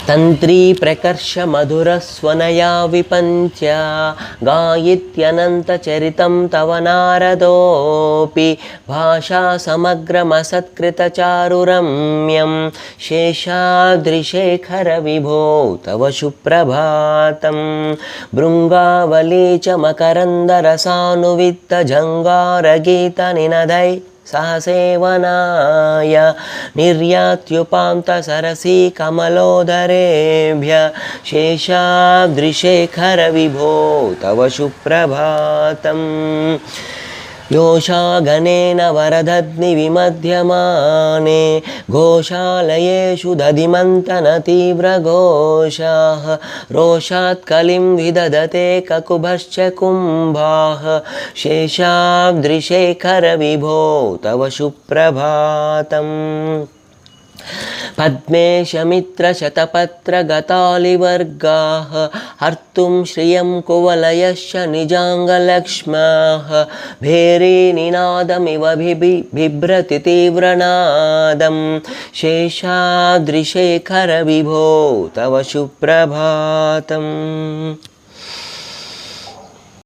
तंत्री प्रकर्ष मधुरस्वनया विपञ्च्य गायित्यनन्तचरितं तव नारदोऽपि भाषा समग्रमसत्कृतचारुरम्यं शेषाद्रिशेखर विभो तव सुप्रभातं भृङ्गावली च मकरन्दरसानुवित्तजङ्गारगीतनिनदै सहसेवनाय निर्यात्युपान्तसरसी कमलोदरेभ्य शेषाद्रिशेखर विभो तव सुप्रभातम् योषागणेन वरदग्निविमध्यमाने घोषालयेषु दधिमन्तनतीव्रघोषाः रोषात् कलिं विदधते ककुभश्च कुम्भाः शेषाद्रिशेखर विभो तव सुप्रभातम् पद्मेशमित्रशतपत्रगतालिवर्गाः हर्तुं श्रियं कुवलयश्च निजाङ्गलक्ष्म्याः भेरीनिनादमिव बिभ्रति तीव्रनादं शेषाद्रिशेखर विभो तव सुप्रभातम्।